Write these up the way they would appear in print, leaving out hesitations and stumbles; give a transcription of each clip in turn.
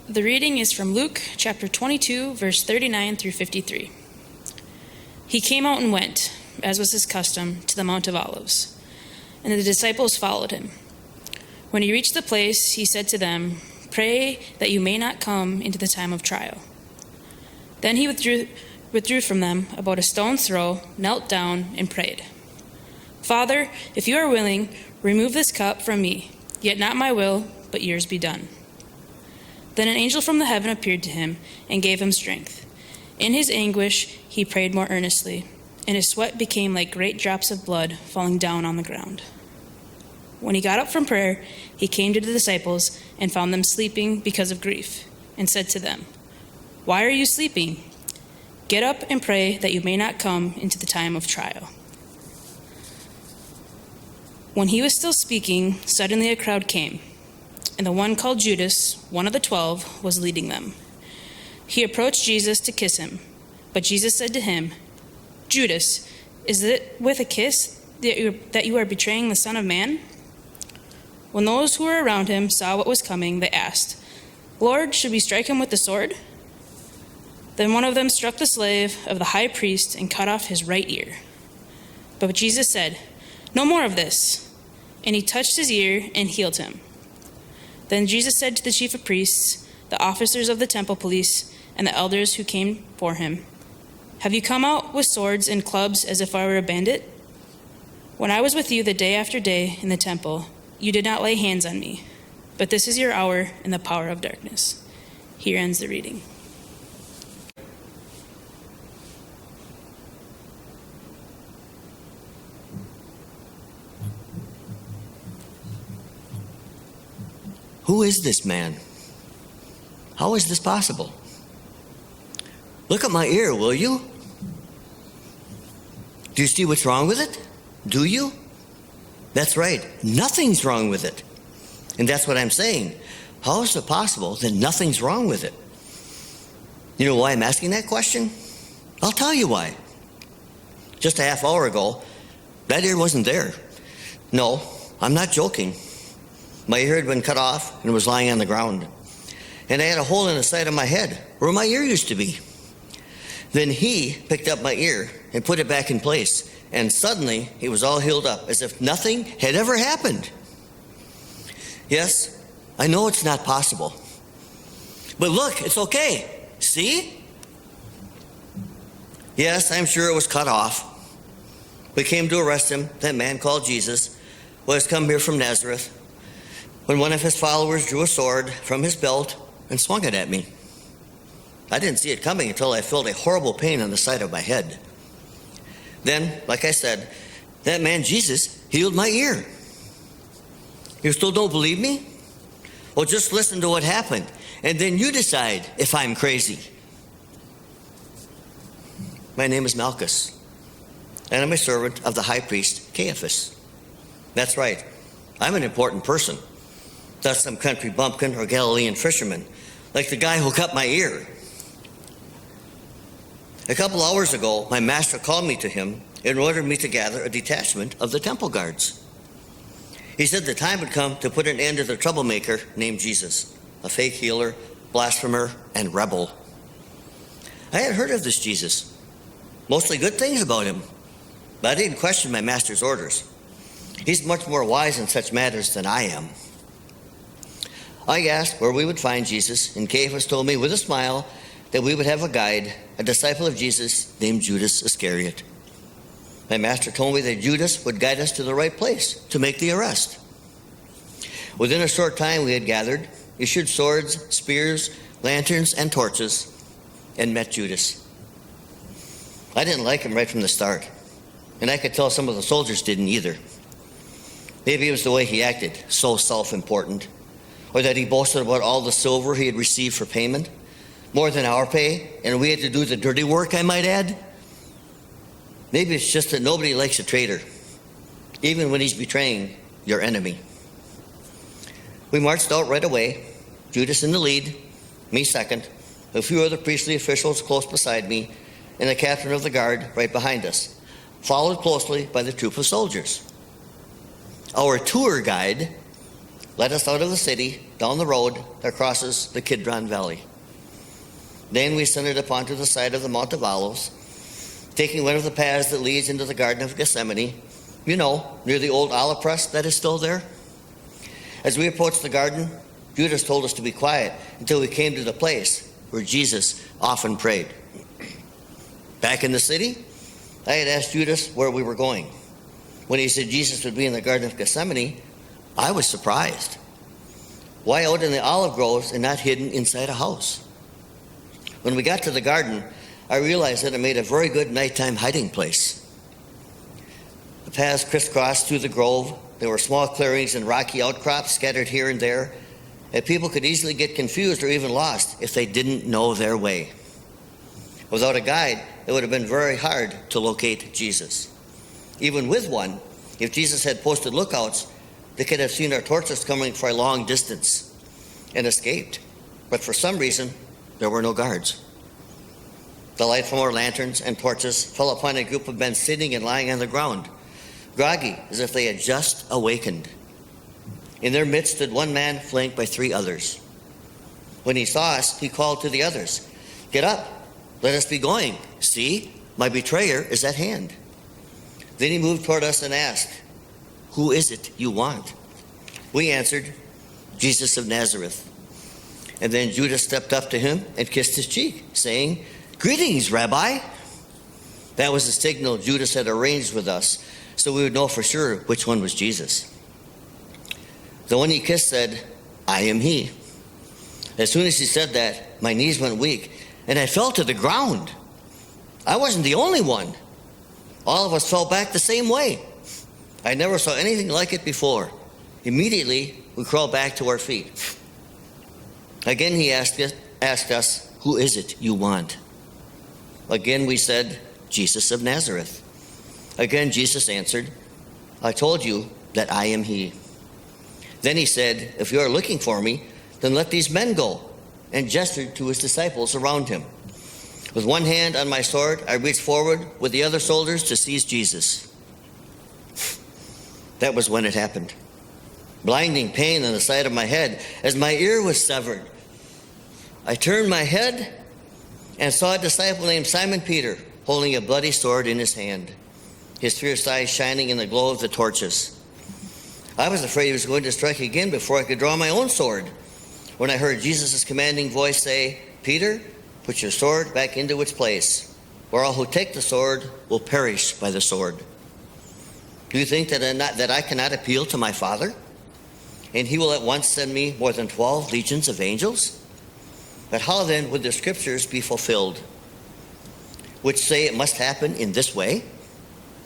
The reading is from Luke chapter 22, verse 39 through 53. He came out and went, as was his custom, to the Mount of Olives, and the disciples followed him. When he reached the place, he said to them, "Pray that you may not come into the time of trial." Then he withdrew from them about a stone's throw, knelt down, and prayed, "Father, if you are willing, remove this cup from me, yet not my will, but yours be done." Then an angel from the heaven appeared to him and gave him strength. In his anguish, he prayed more earnestly, and his sweat became like great drops of blood falling down on the ground. When he got up from prayer, he came to the disciples and found them sleeping because of grief, and said to them, "Why are you sleeping? Get up and pray that you may not come into the time of trial." When he was still speaking, suddenly a crowd came, and the one called Judas, one of the 12, was leading them. He approached Jesus to kiss him, but Jesus said to him, "Judas, is it with a kiss that you are betraying the Son of Man?" When those who were around him saw what was coming, they asked, "Lord, should we strike him with the sword?" Then one of them struck the slave of the high priest and cut off his right ear. But Jesus said, "No more of this." And he touched his ear and healed him. Then Jesus said to the chief of priests, the officers of the temple police, and the elders who came for him, "Have you come out with swords and clubs as if I were a bandit? When I was with you the day after day in the temple, you did not lay hands on me, but this is your hour in the power of darkness." Here ends the reading. Who is this man? How is this possible? Look at my ear, will you? Do you see what's wrong with it? Do you? That's right. Nothing's wrong with it. And that's what I'm saying. How is it possible that nothing's wrong with it? You know why I'm asking that question? I'll tell you why. Just a half hour ago, that ear wasn't there. No, I'm not joking. My ear had been cut off and was lying on the ground. And I had a hole in the side of my head where my ear used to be. Then he picked up my ear and put it back in place. And suddenly, it was all healed up, as if nothing had ever happened. Yes, I know it's not possible. But look, it's okay. See? Yes, I'm sure it was cut off. We came to arrest him, that man called Jesus, who has come here from Nazareth, when one of his followers drew a sword from his belt and swung it at me. I didn't see it coming until I felt a horrible pain on the side of my head. Then, like I said, that man Jesus healed my ear. You still don't believe me? Well, just listen to what happened, and then you decide if I'm crazy. My name is Malchus, and I'm a servant of the high priest Caiaphas. That's right, I'm an important person. Not some country bumpkin or Galilean fisherman, like the guy who cut my ear. A couple hours ago, my master called me to him and ordered me to gather a detachment of the temple guards. He said the time had come to put an end to the troublemaker named Jesus, a fake healer, blasphemer, and rebel. I had heard of this Jesus, mostly good things about him, but I didn't question my master's orders. He's much more wise in such matters than I am. I asked where we would find Jesus, and Caiaphas told me with a smile that we would have a guide, a disciple of Jesus named Judas Iscariot. My master told me that Judas would guide us to the right place to make the arrest. Within a short time we had gathered, issued swords, spears, lanterns, and torches, and met Judas. I didn't like him right from the start, and I could tell some of the soldiers didn't either. Maybe it was the way he acted, so self-important, or that he boasted about all the silver he had received for payment, more than our pay, and we had to do the dirty work, I might add. Maybe it's just that nobody likes a traitor, even when he's betraying your enemy. We marched out right away, Judas in the lead, me second, a few other priestly officials close beside me, and the captain of the guard right behind us, followed closely by the troop of soldiers. Our tour guide led us out of the city down the road that crosses the Kidron Valley. Then we ascended up onto the side of the Mount of Olives, taking one of the paths that leads into the Garden of Gethsemane, you know, near the old olive press that is still there. As we approached the garden, Judas told us to be quiet until we came to the place where Jesus often prayed. Back in the city, I had asked Judas where we were going. When he said Jesus would be in the Garden of Gethsemane, I was surprised. Why out in the olive groves and not hidden inside a house? When we got to the garden, I realized that it made a very good nighttime hiding place. The paths crisscrossed through the grove. There were small clearings and rocky outcrops scattered here and there, and people could easily get confused or even lost if they didn't know their way. Without a guide, it would have been very hard to locate Jesus. Even with one, if Jesus had posted lookouts, they could have seen our torches coming for a long distance and escaped. But for some reason, there were no guards. The light from our lanterns and torches fell upon a group of men sitting and lying on the ground, groggy as if they had just awakened. In their midst stood one man flanked by 3 others. When he saw us, he called to the others, "Get up, let us be going. See, my betrayer is at hand." Then he moved toward us and asked, "Who is it you want?" We answered, "Jesus of Nazareth." And then Judas stepped up to him and kissed his cheek, saying, "Greetings, Rabbi." That was the signal Judas had arranged with us, so we would know for sure which one was Jesus. The one he kissed said, "I am he." As soon as he said that, my knees went weak, and I fell to the ground. I wasn't the only one. All of us fell back the same way. I never saw anything like it before. Immediately, we crawled back to our feet. Again, he asked us, "Who is it you want?" Again, we said, "Jesus of Nazareth." Again, Jesus answered, "I told you that I am he." Then he said, "If you are looking for me, then let these men go," and gestured to his disciples around him. With one hand on my sword, I reached forward with the other soldiers to seize Jesus. That was when it happened. Blinding pain on the side of my head as my ear was severed. I turned my head and saw a disciple named Simon Peter holding a bloody sword in his hand, his fierce eyes shining in the glow of the torches. I was afraid he was going to strike again before I could draw my own sword, when I heard Jesus' commanding voice say, "Peter, put your sword back into its place, or all who take the sword will perish by the sword." Do you think that I cannot appeal to my Father, and he will at once send me more than 12 legions of angels? But how then would the scriptures be fulfilled, which say it must happen in this way?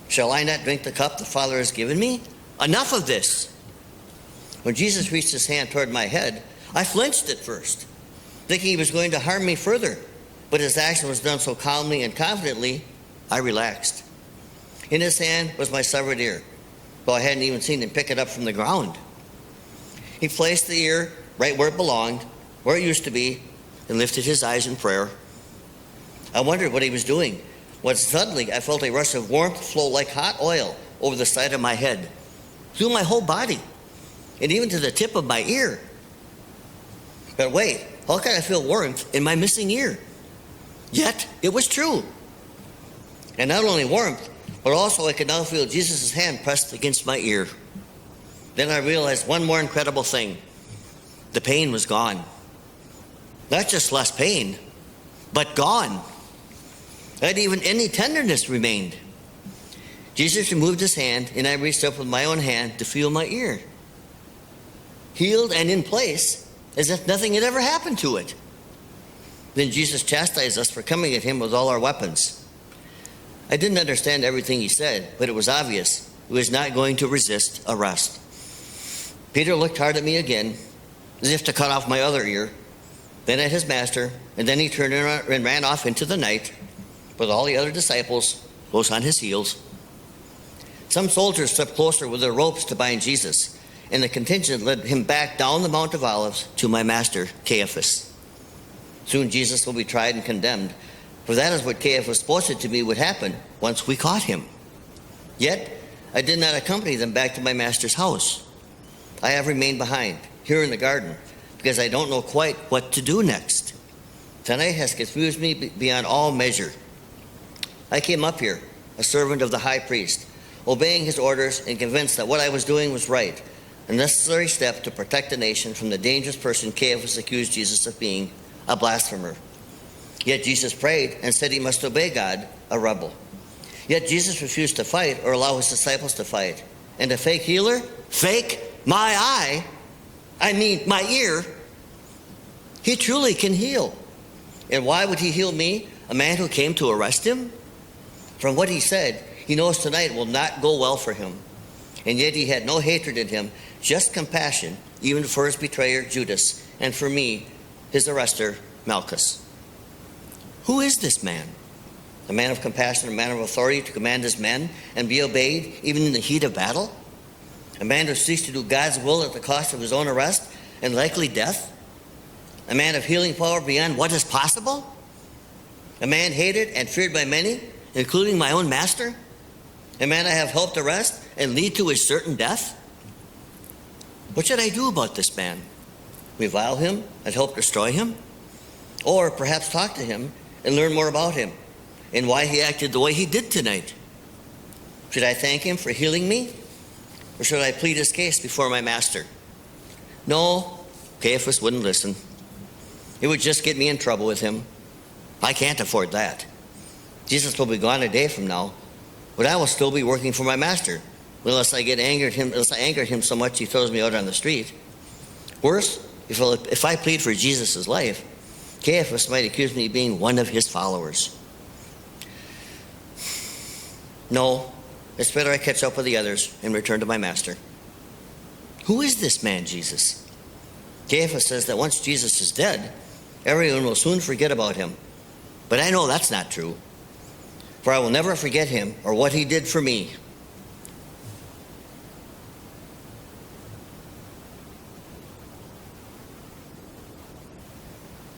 Shall I not drink the cup the Father has given me? Enough of this. When Jesus reached his hand toward my head, I flinched at first, thinking he was going to harm me further. But his action was done so calmly and confidently, I relaxed. In his hand was my severed ear, though I hadn't even seen him pick it up from the ground. He placed the ear right where it belonged, where it used to be, and lifted his eyes in prayer. I wondered what he was doing, when suddenly I felt a rush of warmth flow like hot oil over the side of my head, through my whole body, and even to the tip of my ear. But wait, how could I feel warmth in my missing ear? Yet, it was true. And not only warmth, but also I could now feel Jesus' hand pressed against my ear. Then I realized one more incredible thing. The pain was gone. Not just less pain, but gone. Not even any tenderness remained. Jesus removed his hand, and I reached up with my own hand to feel my ear. Healed and in place, as if nothing had ever happened to it. Then Jesus chastised us for coming at him with all our weapons. I didn't understand everything he said, but it was obvious he was not going to resist arrest. Peter looked hard at me again, as if to cut off my other ear, then at his master, and then he turned and ran off into the night, with all the other disciples close on his heels. Some soldiers stepped closer with their ropes to bind Jesus, and the contingent led him back down the Mount of Olives to my master, Caiaphas. Soon Jesus will be tried and condemned, for that is what Caiaphas boasted to me would happen once we caught him. Yet, I did not accompany them back to my master's house. I have remained behind, here in the garden, because I don't know quite what to do next. Tonight has confused me beyond all measure. I came up here, a servant of the high priest, obeying his orders and convinced that what I was doing was right, a necessary step to protect the nation from the dangerous person Caiaphas accused Jesus of being, a blasphemer. Yet Jesus prayed and said he must obey God, a rebel. Yet Jesus refused to fight or allow his disciples to fight. And a fake healer? Fake my eye? I mean, my ear? He truly can heal. And why would he heal me, a man who came to arrest him? From what he said, he knows tonight will not go well for him. And yet he had no hatred in him, just compassion, even for his betrayer, Judas, and for me, his arrester, Malchus. Who is this man? A man of compassion, a man of authority to command his men and be obeyed even in the heat of battle? A man who seeks to do God's will at the cost of his own arrest and likely death? A man of healing power beyond what is possible? A man hated and feared by many, including my own master? A man I have helped arrest and lead to his certain death? What should I do about this man? Revile him and help destroy him? Or perhaps talk to him and learn more about him and why he acted the way he did tonight? Should I thank him for healing me? Or should I plead his case before my master? No, Caiaphas wouldn't listen. It would just get me in trouble with him. I can't afford that. Jesus will be gone a day from now, but I will still be working for my master, unless I angered him so much he throws me out on the street. Worse, if I plead for Jesus' life, Caiaphas might accuse me of being one of his followers. No, it's better I catch up with the others and return to my master. Who is this man, Jesus? Caiaphas says that once Jesus is dead, everyone will soon forget about him. But I know that's not true, for I will never forget him or what he did for me.